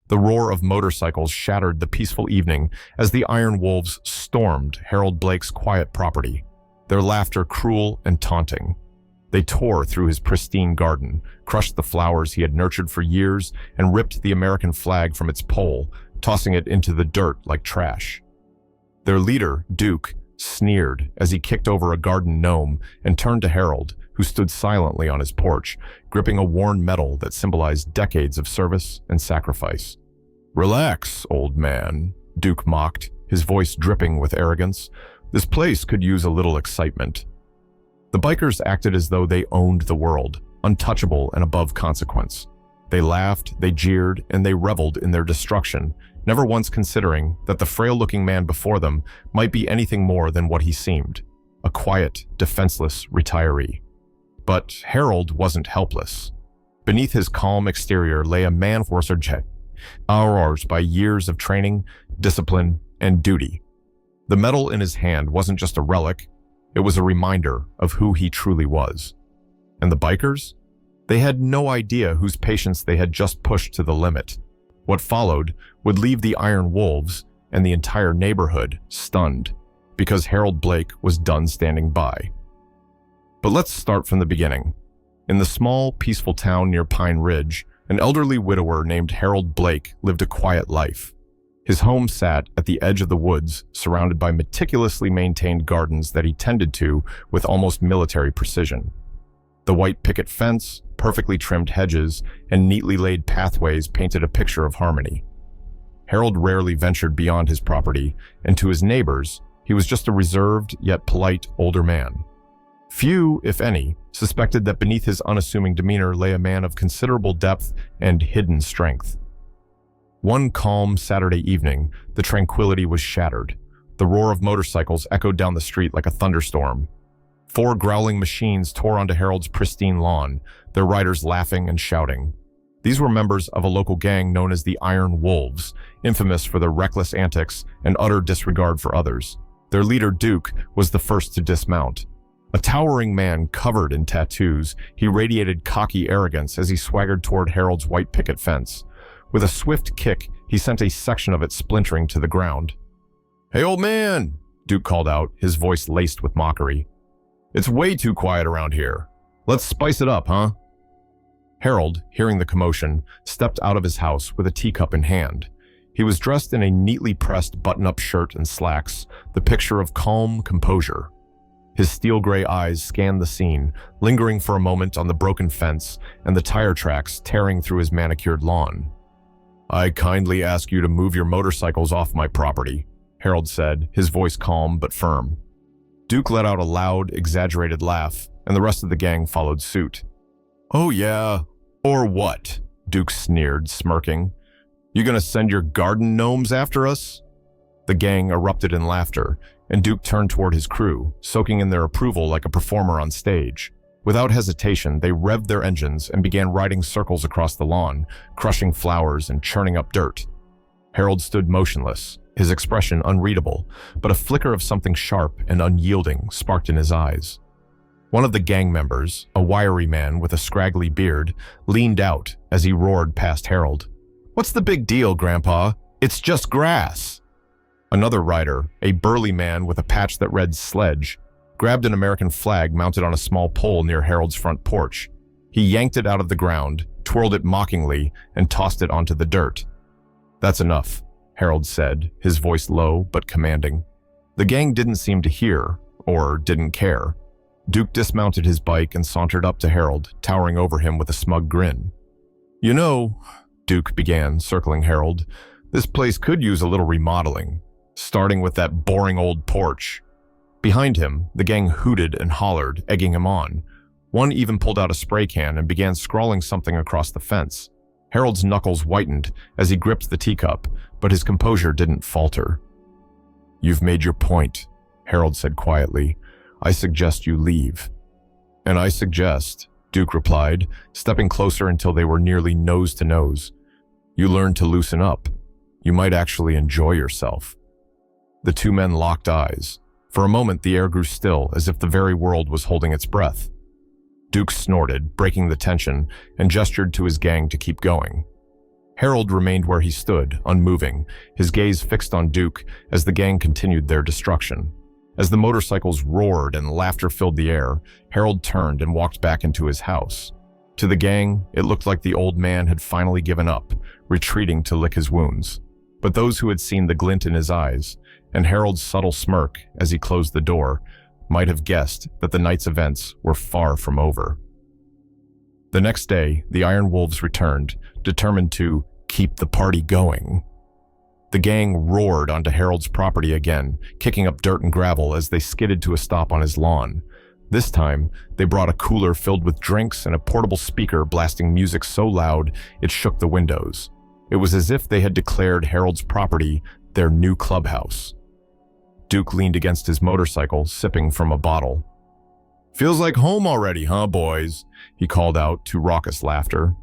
The roar of motorcycles shattered the peaceful evening as the Iron Wolves stormed Harold Blake's quiet property, their laughter cruel and taunting. They tore through his pristine garden, crushed the flowers he had nurtured for years, and ripped the American flag from its pole, tossing it into the dirt like trash. Their leader, Duke, sneered as he kicked over a garden gnome and turned to Harold, who stood silently on his porch, gripping a worn medal that symbolized decades of service and sacrifice. "Relax, old man," Duke mocked, his voice dripping with arrogance. "This place could use a little excitement." The bikers acted as though they owned the world, untouchable and above consequence. They laughed, they jeered, and they reveled in their destruction, never once considering that the frail-looking man before them might be anything more than what he seemed, a quiet, defenseless retiree. But Harold wasn't helpless. Beneath his calm exterior lay a man forged by years of training, discipline, and duty. The medal in his hand wasn't just a relic, it was a reminder of who he truly was. And the bikers? They had no idea whose patience they had just pushed to the limit. What followed would leave the Iron Wolves and the entire neighborhood stunned, because Harold Blake was done standing by. But let's start from the beginning. In the small, peaceful town near Pine Ridge, an elderly widower named Harold Blake lived a quiet life. His home sat at the edge of the woods, surrounded by meticulously maintained gardens that he tended to with almost military precision. The white picket fence, perfectly trimmed hedges, and neatly laid pathways painted a picture of harmony. Harold rarely ventured beyond his property, and to his neighbors, he was just a reserved yet polite older man. Few, if any, suspected that beneath his unassuming demeanor lay a man of considerable depth and hidden strength. One calm Saturday evening, the tranquility was shattered. The roar of motorcycles echoed down the street like a thunderstorm. 4 growling machines tore onto Harold's pristine lawn, their riders laughing and shouting. These were members of a local gang known as the Iron Wolves, infamous for their reckless antics and utter disregard for others. Their leader, Duke, was the first to dismount. A towering man covered in tattoos, he radiated cocky arrogance as he swaggered toward Harold's white picket fence. With a swift kick, he sent a section of it splintering to the ground. "Hey, old man," Duke called out, his voice laced with mockery. "It's way too quiet around here. Let's spice it up, huh?" Harold, hearing the commotion, stepped out of his house with a teacup in hand. He was dressed in a neatly pressed button-up shirt and slacks, the picture of calm composure. His steel-gray eyes scanned the scene, lingering for a moment on the broken fence and the tire tracks tearing through his manicured lawn. "I kindly ask you to move your motorcycles off my property," Harold said, his voice calm but firm. Duke let out a loud, exaggerated laugh, and the rest of the gang followed suit. "Oh yeah? Or what?" Duke sneered, smirking. "You gonna send your garden gnomes after us?" The gang erupted in laughter, and Duke turned toward his crew, soaking in their approval like a performer on stage. Without hesitation, they revved their engines and began riding circles across the lawn, crushing flowers and churning up dirt. Harold stood motionless, his expression unreadable, but a flicker of something sharp and unyielding sparked in his eyes. One of the gang members, a wiry man with a scraggly beard, leaned out as he roared past Harold. "What's the big deal, Grandpa? It's just grass." Another rider, a burly man with a patch that read Sledge, grabbed an American flag mounted on a small pole near Harold's front porch. He yanked it out of the ground, twirled it mockingly, and tossed it onto the dirt. "That's enough," Harold said, his voice low but commanding. The gang didn't seem to hear, or didn't care. Duke dismounted his bike and sauntered up to Harold, towering over him with a smug grin. "You know," Duke began, circling Harold, "this place could use a little remodeling, starting with that boring old porch." Behind him, the gang hooted and hollered, egging him on. One even pulled out a spray can and began scrawling something across the fence. Harold's knuckles whitened as he gripped the teacup, but his composure didn't falter. "You've made your point," Harold said quietly. "I suggest you leave." "And I suggest," Duke replied, stepping closer until they were nearly nose to nose, "you learn to loosen up. You might actually enjoy yourself." The two men locked eyes. For a moment, the air grew still, as if the very world was holding its breath. Duke snorted, breaking the tension, and gestured to his gang to keep going. Harold remained where he stood, unmoving, his gaze fixed on Duke as the gang continued their destruction. As the motorcycles roared and laughter filled the air, Harold turned and walked back into his house. To the gang, it looked like the old man had finally given up, retreating to lick his wounds. But those who had seen the glint in his eyes, and Harold's subtle smirk as he closed the door, might have guessed that the night's events were far from over. The next day, the Iron Wolves returned, determined to keep the party going. The gang roared onto Harold's property again, kicking up dirt and gravel as they skidded to a stop on his lawn. This time, they brought a cooler filled with drinks and a portable speaker blasting music so loud it shook the windows. It was as if they had declared Harold's property their new clubhouse. Duke leaned against his motorcycle, sipping from a bottle. "Feels like home already, huh, boys?" he called out to raucous laughter.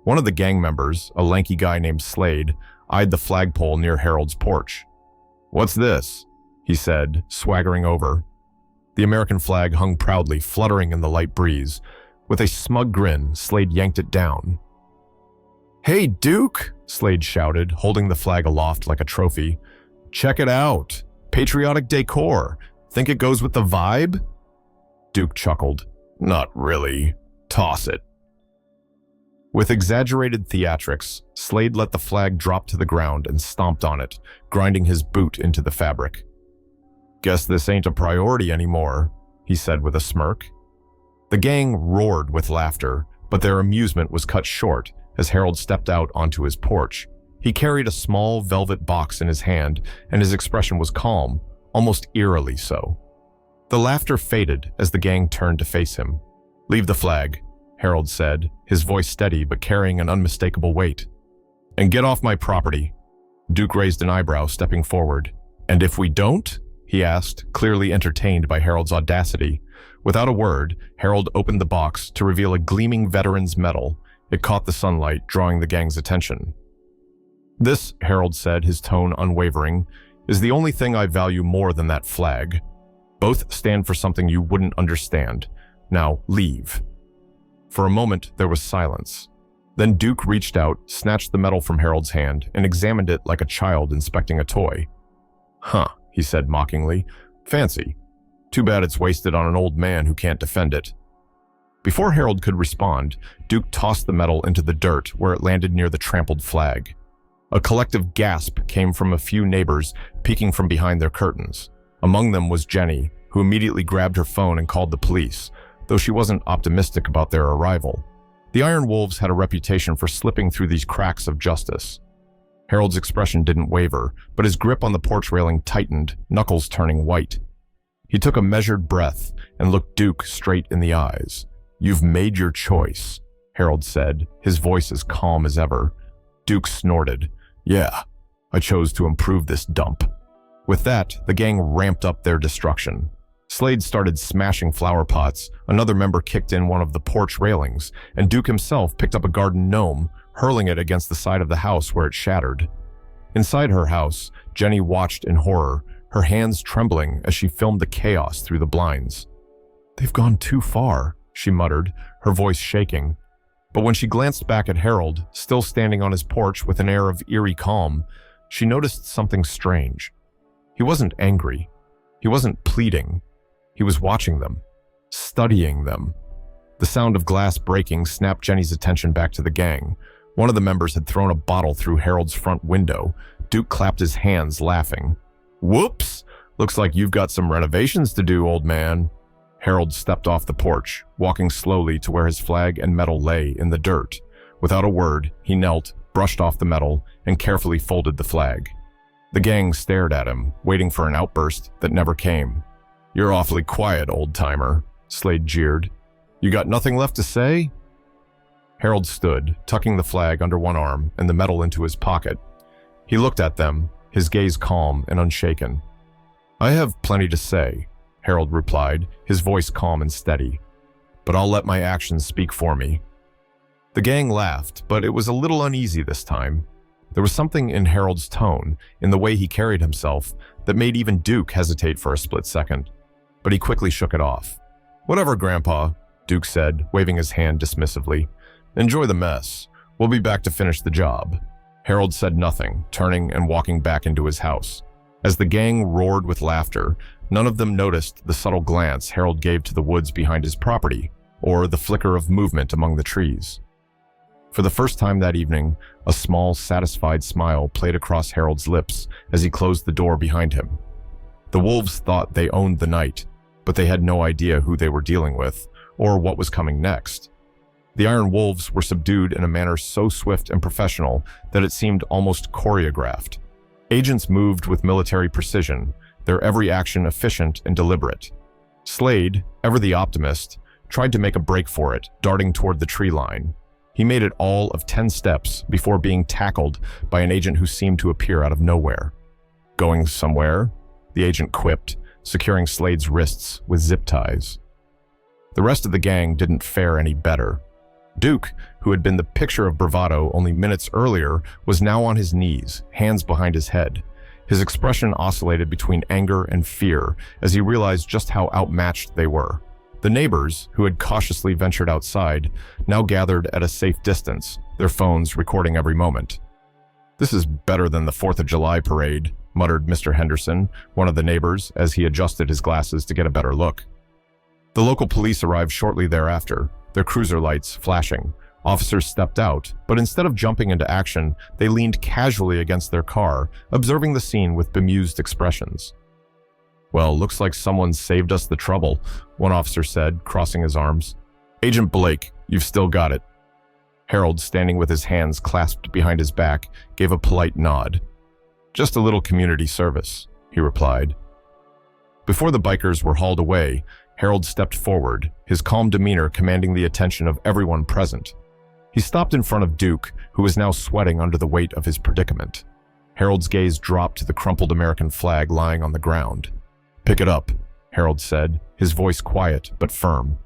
One of the gang members, a lanky guy named Slade, eyed the flagpole near Harold's porch. "What's this?" he said, swaggering over. The American flag hung proudly, fluttering in the light breeze. With a smug grin, Slade yanked it down. "Hey, Duke!" Slade shouted, holding the flag aloft like a trophy. "Check it out! Patriotic decor. Think it goes with the vibe?" Duke chuckled. "Not really. Toss it." With exaggerated theatrics, Slade let the flag drop to the ground and stomped on it, grinding his boot into the fabric. "Guess this ain't a priority anymore," he said with a smirk. The gang roared with laughter, but their amusement was cut short as Harold stepped out onto his porch. He carried a small velvet box in his hand, and his expression was calm, almost eerily so. The laughter faded as the gang turned to face him. "Leave the flag," Harold said, his voice steady but carrying an unmistakable weight. "And get off my property." Duke raised an eyebrow, stepping forward. "And if we don't?" he asked, clearly entertained by Harold's audacity. Without a word, Harold opened the box to reveal a gleaming veteran's medal. It caught the sunlight, drawing the gang's attention. "This," Harold said, his tone unwavering, "is the only thing I value more than that flag. Both stand for something you wouldn't understand. Now, leave." For a moment, there was silence. Then Duke reached out, snatched the medal from Harold's hand, and examined it like a child inspecting a toy. "Huh," he said mockingly. "Fancy. Too bad it's wasted on an old man who can't defend it." Before Harold could respond, Duke tossed the medal into the dirt where it landed near the trampled flag. A collective gasp came from a few neighbors peeking from behind their curtains. Among them was Jenny, who immediately grabbed her phone and called the police, though she wasn't optimistic about their arrival. The Iron Wolves had a reputation for slipping through these cracks of justice. Harold's expression didn't waver, but his grip on the porch railing tightened, knuckles turning white. He took a measured breath and looked Duke straight in the eyes. "You've made your choice," Harold said, his voice as calm as ever. Duke snorted. "Yeah, I chose to improve this dump." With that, the gang ramped up their destruction. Slade started smashing flower pots, another member kicked in one of the porch railings, and Duke himself picked up a garden gnome, hurling it against the side of the house where it shattered. Inside her house, Jenny watched in horror, her hands trembling as she filmed the chaos through the blinds. "They've gone too far," she muttered, her voice shaking. But when she glanced back at Harold, still standing on his porch with an air of eerie calm, she noticed something strange. He wasn't angry. He wasn't pleading. He was watching them, studying them. The sound of glass breaking snapped Jenny's attention back to the gang. One of the members had thrown a bottle through Harold's front window. Duke clapped his hands, laughing. "Whoops! Looks like you've got some renovations to do, old man." Harold stepped off the porch, walking slowly to where his flag and medal lay in the dirt. Without a word, he knelt, brushed off the medal, and carefully folded the flag. The gang stared at him, waiting for an outburst that never came. "You're awfully quiet, old-timer," Slade jeered. "You got nothing left to say?" Harold stood, tucking the flag under one arm and the medal into his pocket. He looked at them, his gaze calm and unshaken. "I have plenty to say," Harold replied, his voice calm and steady. "But I'll let my actions speak for me." The gang laughed, but it was a little uneasy this time. There was something in Harold's tone, in the way he carried himself, that made even Duke hesitate for a split second. But he quickly shook it off. "Whatever, Grandpa," Duke said, waving his hand dismissively. "Enjoy the mess. We'll be back to finish the job." Harold said nothing, turning and walking back into his house. As the gang roared with laughter, none of them noticed the subtle glance Harold gave to the woods behind his property, or the flicker of movement among the trees. For the first time that evening, a small, satisfied smile played across Harold's lips as he closed the door behind him. The wolves thought they owned the night, but they had no idea who they were dealing with, or what was coming next. The Iron Wolves were subdued in a manner so swift and professional that it seemed almost choreographed. Agents moved with military precision, their every action efficient and deliberate. Slade, ever the optimist, tried to make a break for it, darting toward the tree line. He made it all of 10 steps before being tackled by an agent who seemed to appear out of nowhere. "Going somewhere?" the agent quipped, securing Slade's wrists with zip ties. The rest of the gang didn't fare any better. Duke, who had been the picture of bravado only minutes earlier, was now on his knees, hands behind his head. His expression oscillated between anger and fear as he realized just how outmatched they were. The neighbors, who had cautiously ventured outside, now gathered at a safe distance, their phones recording every moment. "This is better than the 4th of July parade," muttered Mr. Henderson, one of the neighbors, as he adjusted his glasses to get a better look. The local police arrived shortly thereafter, their cruiser lights flashing. Officers stepped out, but instead of jumping into action, they leaned casually against their car, observing the scene with bemused expressions. "Well, looks like someone saved us the trouble," one officer said, crossing his arms. "Agent Blake, you've still got it." Harold, standing with his hands clasped behind his back, gave a polite nod. "Just a little community service," he replied. Before the bikers were hauled away, Harold stepped forward, his calm demeanor commanding the attention of everyone present. He stopped in front of Duke, who was now sweating under the weight of his predicament. Harold's gaze dropped to the crumpled American flag lying on the ground. "Pick it up," Harold said, his voice quiet but firm.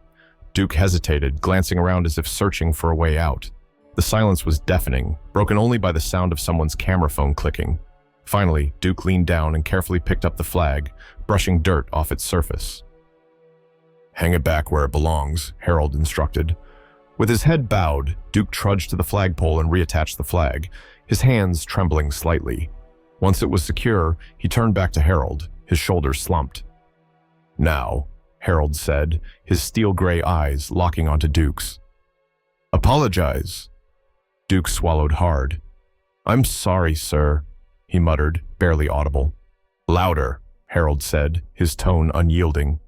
Duke hesitated, glancing around as if searching for a way out. The silence was deafening, broken only by the sound of someone's camera phone clicking. Finally, Duke leaned down and carefully picked up the flag, brushing dirt off its surface. "Hang it back where it belongs," Harold instructed. With his head bowed, Duke trudged to the flagpole and reattached the flag, his hands trembling slightly. Once it was secure, he turned back to Harold, his shoulders slumped. "Now," Harold said, his steel-gray eyes locking onto Duke's. "Apologize." Duke swallowed hard. "I'm sorry, sir," he muttered, barely audible. "Louder," Harold said, his tone unyielding.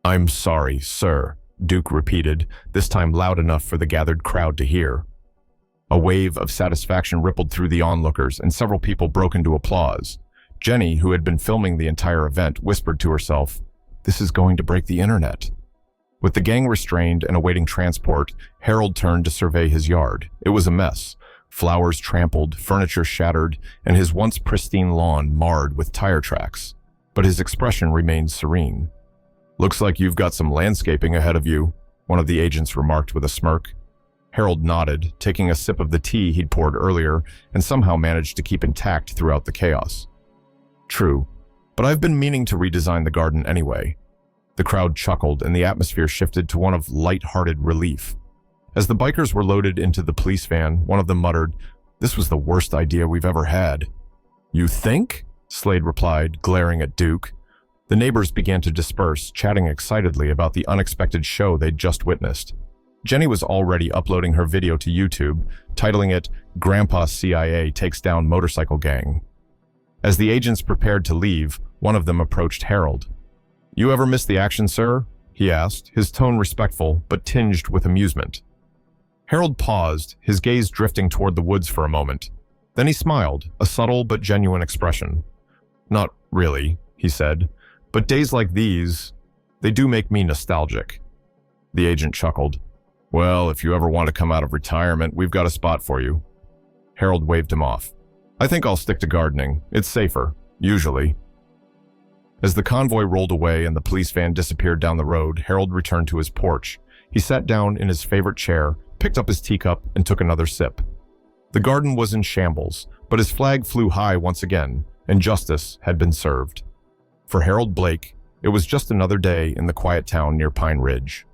"I'm sorry, sir," Duke repeated, this time loud enough for the gathered crowd to hear. A wave of satisfaction rippled through the onlookers, and several people broke into applause. Jenny, who had been filming the entire event, whispered to herself, "This is going to break the internet." With the gang restrained and awaiting transport, Harold turned to survey his yard. It was a mess. Flowers trampled, furniture shattered, and his once pristine lawn marred with tire tracks. But his expression remained serene. "Looks like you've got some landscaping ahead of you," one of the agents remarked with a smirk. Harold nodded, taking a sip of the tea he'd poured earlier, and somehow managed to keep intact throughout the chaos. "True, but I've been meaning to redesign the garden anyway." The crowd chuckled, and the atmosphere shifted to one of light-hearted relief. As the bikers were loaded into the police van, one of them muttered, "This was the worst idea we've ever had." "You think?" Slade replied, glaring at Duke. The neighbors began to disperse, chatting excitedly about the unexpected show they'd just witnessed. Jenny was already uploading her video to YouTube, titling it, "Grandpa CIA Takes Down Motorcycle Gang." As the agents prepared to leave, one of them approached Harold. "You ever miss the action, sir?" he asked, his tone respectful but tinged with amusement. Harold paused, his gaze drifting toward the woods for a moment. Then he smiled, a subtle but genuine expression. "Not really," he said, "but days like these, they do make me nostalgic." The agent chuckled. "Well, if you ever want to come out of retirement, we've got a spot for you." Harold waved him off. "I think I'll stick to gardening. It's safer, usually." As the convoy rolled away and the police van disappeared down the road, Harold returned to his porch. He sat down in his favorite chair, picked up his teacup, and took another sip. The garden was in shambles, but his flag flew high once again, and justice had been served. For Harold Blake, it was just another day in the quiet town near Pine Ridge.